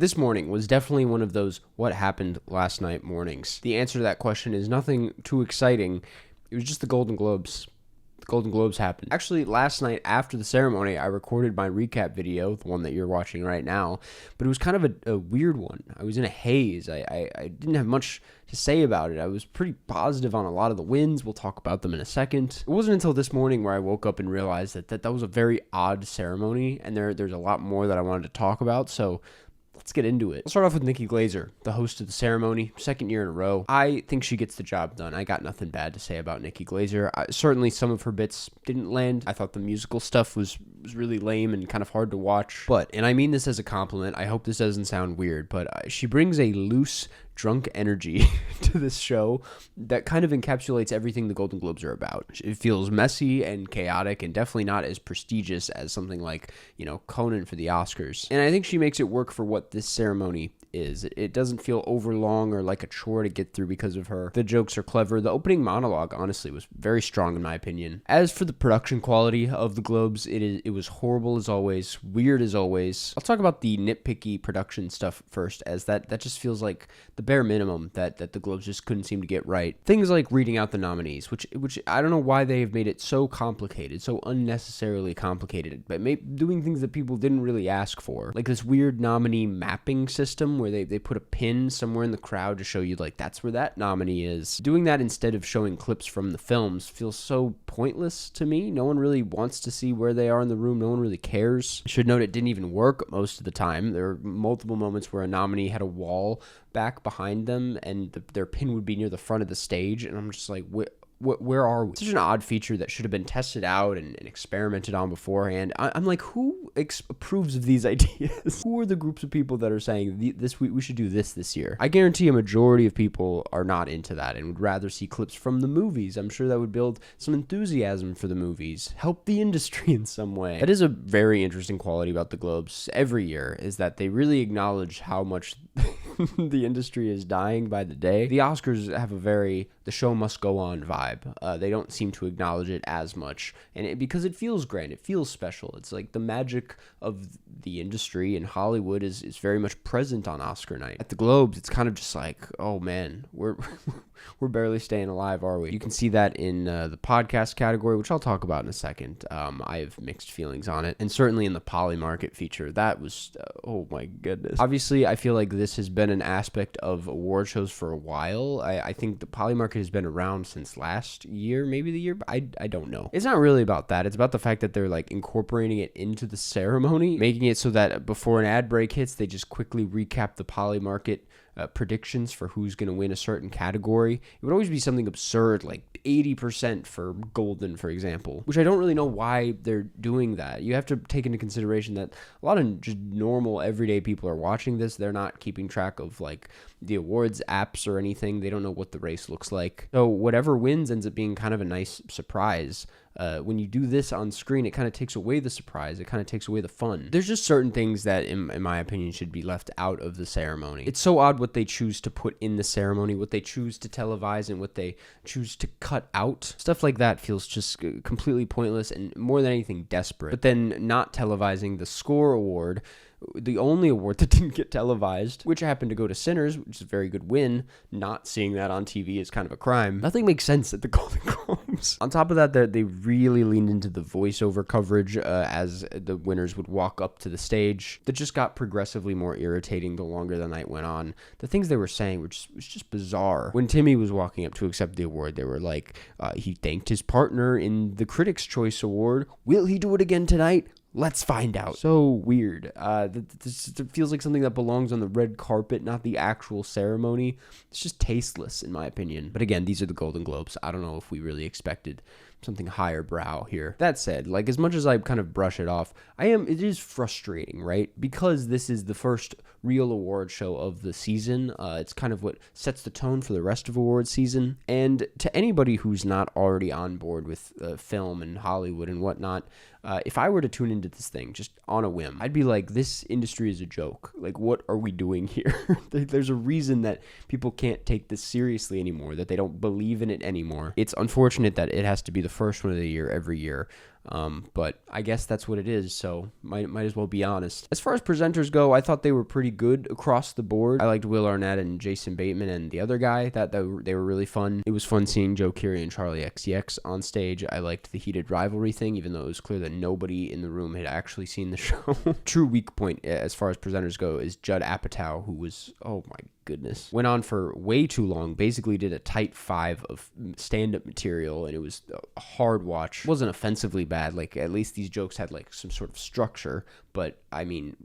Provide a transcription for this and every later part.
This morning was definitely one of those what happened last night mornings. The answer to that question is nothing too exciting. It was just the Golden Globes. The Golden Globes happened. Actually, last night after the ceremony, I recorded my recap video, the one that you're watching right now, but it was kind of a weird one. I was in a haze. I didn't have much to say about it. I was pretty positive on a lot of the wins. We'll talk about them in a second. It wasn't until this morning where I woke up and realized that was a very odd ceremony, and there's a lot more that I wanted to talk about, so let's get into it. I'll start off with Nikki Glaser, the host of the ceremony, second year in a row. I think she gets the job done. I got nothing bad to say about Nikki Glaser. Certainly some of her bits didn't land. I thought the musical stuff was really lame and kind of hard to watch. But, and I mean this as a compliment, I hope this doesn't sound weird, but she brings a loose, drunk energy to this show that kind of encapsulates everything the Golden Globes are about. It feels messy and chaotic and definitely not as prestigious as something like, Conan for the Oscars. And I think she makes it work for what this ceremony is. It doesn't feel overlong or like a chore to get through because of her. The jokes are clever. The opening monologue, honestly, was very strong in my opinion. As for the production quality of the Globes, it was horrible as always, weird as always. I'll talk about the nitpicky production stuff first, as that just feels like the bare minimum that the Globes just couldn't seem to get right. Things like reading out the nominees, which I don't know why they have made it so complicated, so unnecessarily complicated, but doing things that people didn't really ask for, like this weird nominee mapping system where they put a pin somewhere in the crowd to show you like that's where that nominee is. Doing that instead of showing clips from the films feels so pointless to me. No one really wants to see where they are in the room. No one really cares. I should note it didn't even work most of the time. There were multiple moments where a nominee had a wall back behind them and their pin would be near the front of the stage, and I'm just like, where are we? Such an odd feature that should have been tested out and experimented on beforehand. I'm like, who approves of these ideas? Who are the groups of people that are saying we should do this year? I guarantee a majority of people are not into that and would rather see clips from the movies. I'm sure that would build some enthusiasm for the movies, help the industry in some way. That is a very interesting quality about the Globes every year, is that they really acknowledge how much the industry is dying by the day. The Oscars have the show must go on vibe. They don't seem to acknowledge it as much, and because it feels grand, it feels special. It's like the magic of the industry in Hollywood is very much present on Oscar night. At the Globes, it's kind of just like, oh man, we're barely staying alive, are we? You can see that in the podcast category, which I'll talk about in a second. I have mixed feelings on it, and certainly in the Poly Market feature, that was, oh my goodness. Obviously, I feel like this has been an aspect of award shows for a while. I think the Poly Market has been around since last year, maybe the year, but I don't know. It's not really about that. It's about the fact that they're like incorporating it into the ceremony, making it so that before an ad break hits, they just quickly recap the Poly Market predictions for who's going to win a certain category. It would always be something absurd, like 80% for Golden, for example, which I don't really know why they're doing that. You have to take into consideration that a lot of just normal, everyday people are watching this. They're not keeping track of like the awards apps or anything. They don't know what the race looks like. So whatever wins ends up being kind of a nice surprise. When you do this on screen, it kind of takes away the surprise. It kind of takes away the fun. There's just certain things that, in my opinion, should be left out of the ceremony. It's so odd what they choose to put in the ceremony, what they choose to televise, and what they choose to cut out. Stuff like that feels just completely pointless and more than anything desperate. But then not televising the Score Award, the only award that didn't get televised, which happened to go to Sinners, which is a very good win. Not seeing that on TV is kind of a crime. Nothing makes sense at the Golden Globes. On top of that, they really leaned into the voiceover coverage as the winners would walk up to the stage. That just got progressively more irritating the longer the night went on. The things they were saying was just bizarre. When Timmy was walking up to accept the award, they were like, he thanked his partner in the Critics' Choice Award. Will he do it again tonight? Let's find out. So weird. This feels like something that belongs on the red carpet, not the actual ceremony. It's just tasteless, in my opinion. But again, these are the Golden Globes. I don't know if we really expected something higher brow here. That said, like, as much as I kind of brush it off, it is frustrating, right? Because this is the first real award show of the season. It's kind of what sets the tone for the rest of award season. And to anybody who's not already on board with film and Hollywood and whatnot, if I were to tune into this thing just on a whim, I'd be like, this industry is a joke. Like, what are we doing here? There's a reason that people can't take this seriously anymore, that they don't believe in it anymore. It's unfortunate that it has to be the first one of the year every year. But I guess that's what it is, so might as well be honest. As far as presenters go, I thought they were pretty good across the board. I liked Will Arnett and Jason Bateman and the other guy. That they were really fun. It was fun seeing Joe Keery and Charlie XCX on stage. I liked the heated rivalry thing, even though it was clear that nobody in the room had actually seen the show. True weak point as far as presenters go is Judd Apatow, who was, oh my goodness, went on for way too long, basically did a tight 5 of stand-up material, and it was a hard watch. It wasn't offensively bad, like at least these jokes had like some sort of structure, but I mean,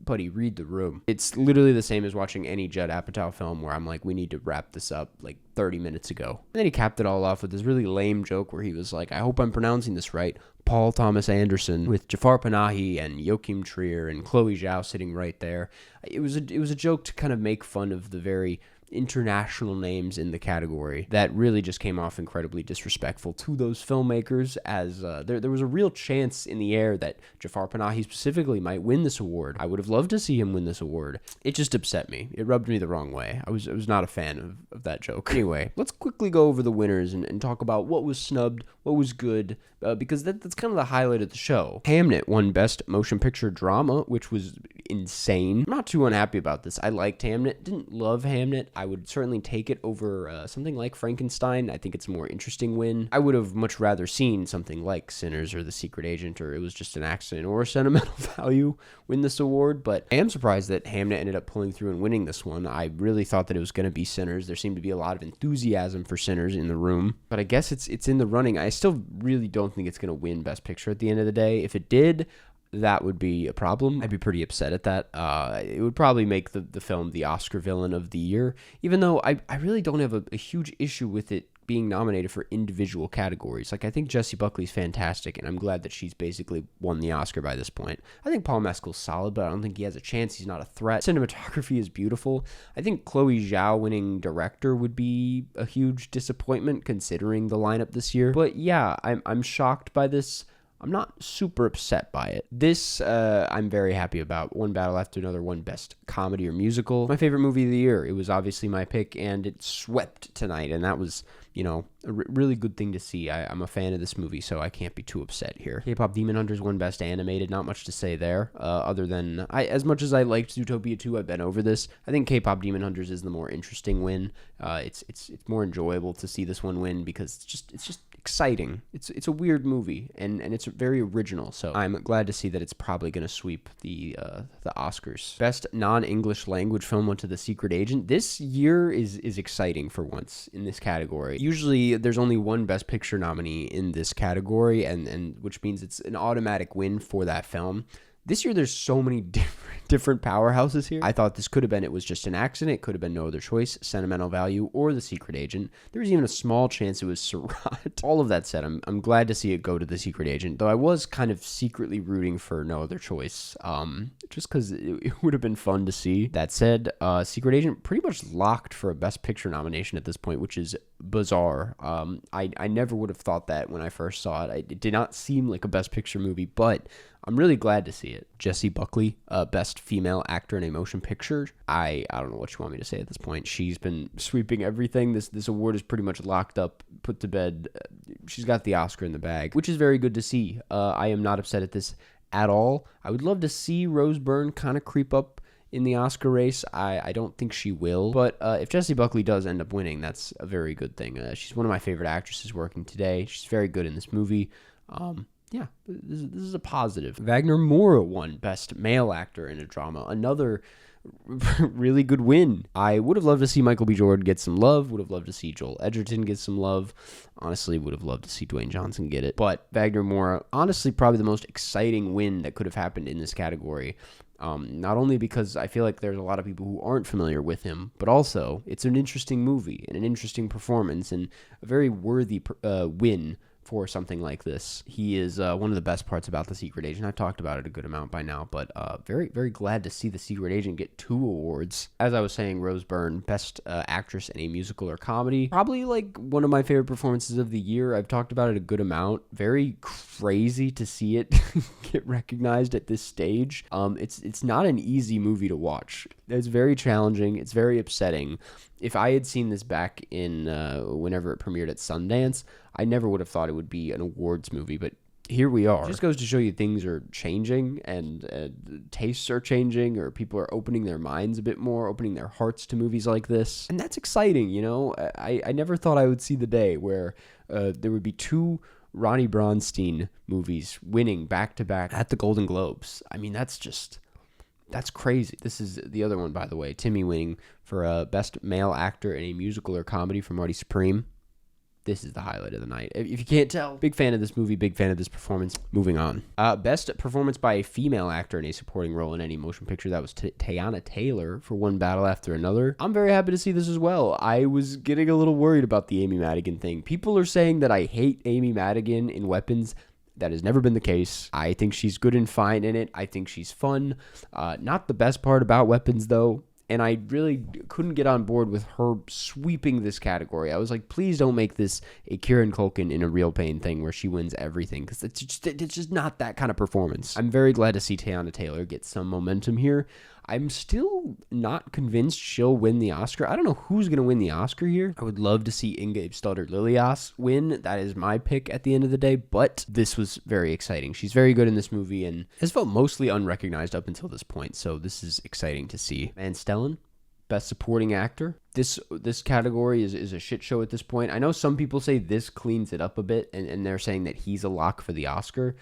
buddy, read the room. It's literally the same as watching any Judd Apatow film where I'm like, we need to wrap this up like 30 minutes ago. And then he capped it all off with this really lame joke where he was like, I hope I'm pronouncing this right, Paul Thomas Anderson, with Jafar Panahi and Joachim Trier and Chloe Zhao sitting right there. It was a joke to kind of make fun of the very international names in the category that really just came off incredibly disrespectful to those filmmakers, as there was a real chance in the air that Jafar Panahi specifically might win this award. I would have loved to see him win this award. It just upset me. It rubbed me the wrong way. I was not a fan of that joke. Anyway, let's quickly go over the winners and talk about what was snubbed, what was good, because that's kind of the highlight of the show. Hamnet won Best Motion Picture Drama, which was insane. I'm not too unhappy about this. I liked Hamnet. Didn't love Hamnet. I would certainly take it over something like Frankenstein. I think it's a more interesting win. I would have much rather seen something like Sinners or The Secret Agent, or It Was Just an Accident, or Sentimental Value win this award, but I am surprised that Hamnet ended up pulling through and winning this one. I really thought that it was going to be Sinners. There seemed to be a lot of enthusiasm for Sinners in the room, but I guess it's in the running. I still really don't think it's going to win Best Picture at the end of the day. If it did, that would be a problem. I'd be pretty upset at that. It would probably make the film the Oscar villain of the year, even though I really don't have a huge issue with it being nominated for individual categories. Like, I think Jessie Buckley's fantastic, and I'm glad that she's basically won the Oscar by this point. I think Paul Mescal's solid, but I don't think he has a chance. He's not a threat. Cinematography is beautiful. I think Chloe Zhao winning director would be a huge disappointment considering the lineup this year. But yeah, I'm shocked by this. I'm not super upset by it. This, I'm very happy about. One Battle After Another won Best Comedy or Musical. My favorite movie of the year. It was obviously my pick, and it swept tonight, and that was, a really good thing to see. I'm a fan of this movie, so I can't be too upset here. K-Pop Demon Hunters won Best Animated. Not much to say there, other than, as much as I liked Zootopia 2, I've been over this. I think K-Pop Demon Hunters is the more interesting win. It's more enjoyable to see this one win because it's just exciting. It's a weird movie, and it's very original, so I'm glad to see that it's probably going to sweep the Oscars. Best non-English language film went to The Secret Agent. This year is exciting for once in this category. Usually there's only one Best Picture nominee in this category, and which means it's an automatic win for that film. This year, there's so many different powerhouses here. I thought this could have been It Was Just an Accident. It could have been No Other Choice, Sentimental Value, or The Secret Agent. There was even a small chance it was Surratt. All of that said, I'm glad to see it go to The Secret Agent, though I was kind of secretly rooting for No Other Choice, just because it would have been fun to see. That said, Secret Agent pretty much locked for a Best Picture nomination at this point, which is bizarre. I never would have thought that when I first saw it. It did not seem like a Best Picture movie, but I'm really glad to see it. Jessie Buckley, Best Female Actor in a Motion Picture. I don't know what you want me to say at this point. She's been sweeping everything. This award is pretty much locked up, put to bed. She's got the Oscar in the bag, which is very good to see. I am not upset at this at all. I would love to see Rose Byrne kind of creep up in the Oscar race. I don't think she will, but if Jessie Buckley does end up winning, that's a very good thing. She's one of my favorite actresses working today. She's very good in this movie. Yeah, this is a positive. Wagner Moura won Best Male Actor in a Drama. Another really good win. I would have loved to see Michael B. Jordan get some love. Would have loved to see Joel Edgerton get some love. Honestly, would have loved to see Dwayne Johnson get it. But Wagner Moura, honestly, probably the most exciting win that could have happened in this category. Not only because I feel like there's a lot of people who aren't familiar with him, but also it's an interesting movie and an interesting performance and a very worthy win for something like this. He is one of the best parts about The Secret Agent. I've talked about it a good amount by now, but very, very glad to see The Secret Agent get 2 awards. As I was saying, Rose Byrne, Best Actress in a Musical or Comedy. Probably like one of my favorite performances of the year. I've talked about it a good amount. Very crazy to see it get recognized at this stage. It's not an easy movie to watch. It's very challenging. It's very upsetting. If I had seen this back in whenever it premiered at Sundance, I never would have thought it would be an awards movie, but here we are. It just goes to show you things are changing and tastes are changing, or people are opening their minds a bit more, opening their hearts to movies like this. And that's exciting, you know? I never thought I would see the day where there would be two Ronnie Bronstein movies winning back-to-back at the Golden Globes. I mean, that's crazy. This is the other one, by the way. Timmy winning for Best Male Actor in a Musical or Comedy for Marty Supreme. This is the highlight of the night. If you can't tell, big fan of this movie, big fan of this performance. Moving on. Best performance by a female actor in a supporting role in any motion picture. That was Teyana Taylor for One Battle After Another. I'm very happy to see this as well. I was getting a little worried about the Amy Madigan thing. People are saying that I hate Amy Madigan in Weapons. That has never been the case. I think she's good and fine in it. I think she's fun. Not the best part about Weapons, though. And I really couldn't get on board with her sweeping this category. I was like, please don't make this a Kieran Culkin in A Real Pain thing where she wins everything, because it's just not that kind of performance. I'm very glad to see Teyana Taylor get some momentum here. I'm still not convinced she'll win the Oscar. I don't know who's going to win the Oscar here. I would love to see Inge Stutter-Lilias win. That is my pick at the end of the day, but this was very exciting. She's very good in this movie and has felt mostly unrecognized up until this point, so this is exciting to see. Van Stellan, Best Supporting Actor. This category is a shit show at this point. I know some people say this cleans it up a bit, and they're saying that he's a lock for the Oscar.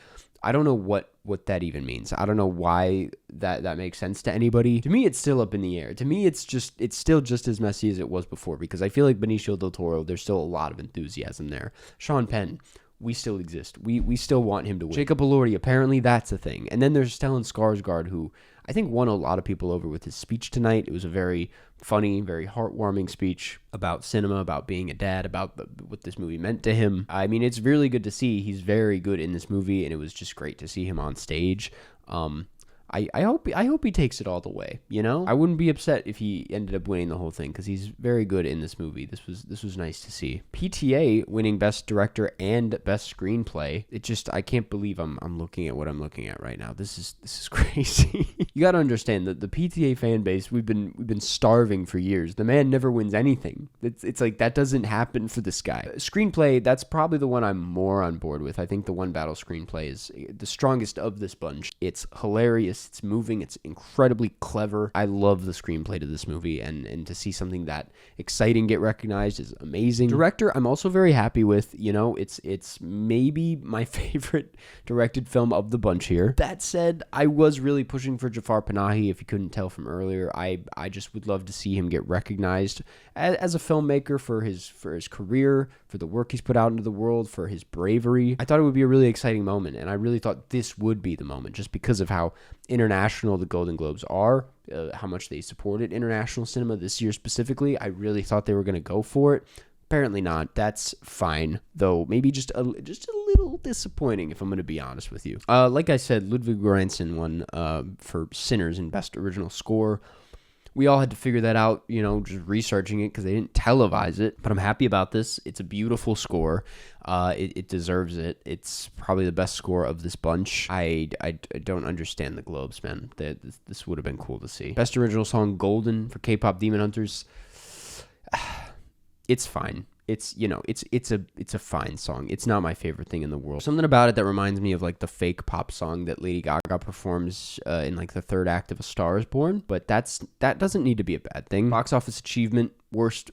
I don't know what that even means. I don't know why that makes sense to anybody. To me, it's still up in the air. To me, it's still just as messy as it was before, because I feel like Benicio del Toro, there's still a lot of enthusiasm there. Sean Penn, we still exist. We still want him to win. Jacob Elordi, apparently that's a thing. And then there's Stellan Skarsgård, who I think won a lot of people over with his speech tonight. It was a very funny, very heartwarming speech about cinema, about being a dad, about what this movie meant to him. I mean, it's really good to see. He's very good in this movie, and it was just great to see him on stage. I hope he takes it all the way, you know? I wouldn't be upset if he ended up winning the whole thing, because he's very good in this movie. This was nice to see. PTA winning Best Director and Best Screenplay. I can't believe I'm looking at what I'm looking at right now. This is crazy. You got to understand that the PTA fan base, we've been starving for years. The man never wins anything. It's like that doesn't happen for this guy. Screenplay, that's probably the one I'm more on board with. I think the One Battle Screenplay is the strongest of this bunch. It's hilarious. It's moving. It's incredibly clever. I love the screenplay to this movie, and to see something that exciting get recognized is amazing. Director, I'm also very happy with. You know, it's maybe my favorite directed film of the bunch here. That said, I was really pushing for Jafar Panahi. If you couldn't tell from earlier, I just would love to see him get recognized as a filmmaker for his career, for the work he's put out into the world, for his bravery. I thought it would be a really exciting moment, and I really thought this would be the moment, just because of how international the Golden Globes are, how much they supported international cinema this year specifically. I really thought they were going to go for it. Apparently not. That's fine, though maybe just a little disappointing, if I'm going to be honest with you. Like I said, Ludwig Göransson won for Sinners in Best Original Score. We all had to figure that out, you know, just researching it, because they didn't televise it. But I'm happy about this. It's a beautiful score. It deserves it. It's probably the best score of this bunch. I don't understand the Globes, man. This would have been cool to see. Best Original Song, Golden for K-Pop Demon Hunters. It's fine. It's, you know, it's a fine song. It's not my favorite thing in the world. Something about it that reminds me of like the fake pop song that Lady Gaga performs in like the third act of A Star Is Born, but that doesn't need to be a bad thing. Box office achievement, worst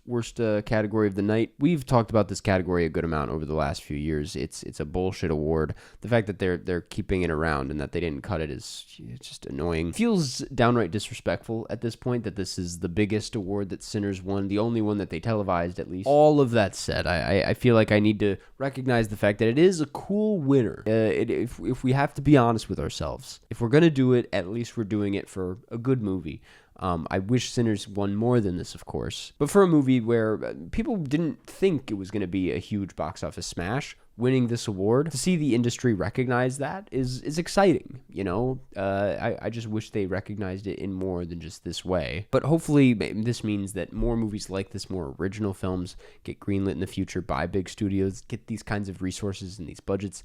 category of the night. We've talked about this category a good amount over the last few years. It's a bullshit award. The fact that they're keeping it around and that they didn't cut it is just annoying. Feels downright disrespectful at this point that this is the biggest award that Sinners won, the only one that they televised at least. All of that said, I feel like I need to recognize the fact that it is a cool winner. If we have to be honest with ourselves, if we're gonna do it, at least we're doing it for a good movie. I wish Sinners won more than this, of course. But for a movie where people didn't think it was going to be a huge box office smash, winning this award, to see the industry recognize that is exciting, you know? I just wish they recognized it in more than just this way. But hopefully this means that more movies like this, more original films, get greenlit in the future by big studios, get these kinds of resources and these budgets.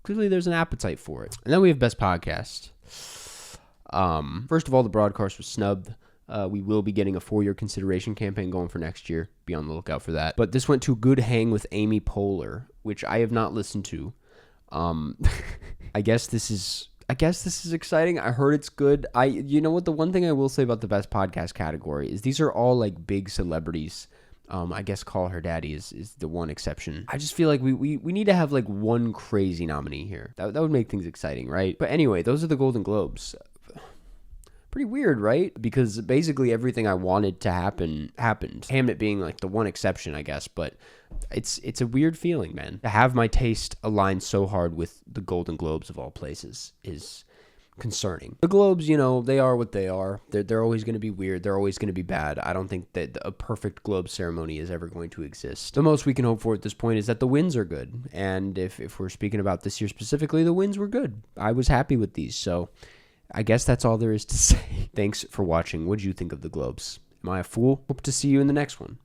Clearly there's an appetite for it. And then we have Best Podcast. First of all, the broadcast was snubbed. We will be getting a 4-year consideration campaign going for next year. Be on the lookout for that. But this went to Good Hang with Amy Poehler, which I have not listened to. I guess this is exciting. I heard it's good. You know what? The one thing I will say about the best podcast category is these are all like big celebrities. I guess Call Her Daddy is the one exception. I just feel like we need to have like one crazy nominee here. That would make things exciting, right? But anyway, those are the Golden Globes. Pretty weird, right? Because basically everything I wanted to happen happened. Hamnet being like the one exception, I guess, but it's a weird feeling, man. To have my taste align so hard with the Golden Globes of all places is concerning. The Globes, you know, they are what they are. They're always going to be weird. They're always going to be bad. I don't think that a perfect Globe ceremony is ever going to exist. The most we can hope for at this point is that the wins are good. And if we're speaking about this year specifically, the wins were good. I was happy with these, so I guess that's all there is to say. Thanks for watching. What did you think of the Globes? Am I a fool? Hope to see you in the next one.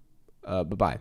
Bye-bye.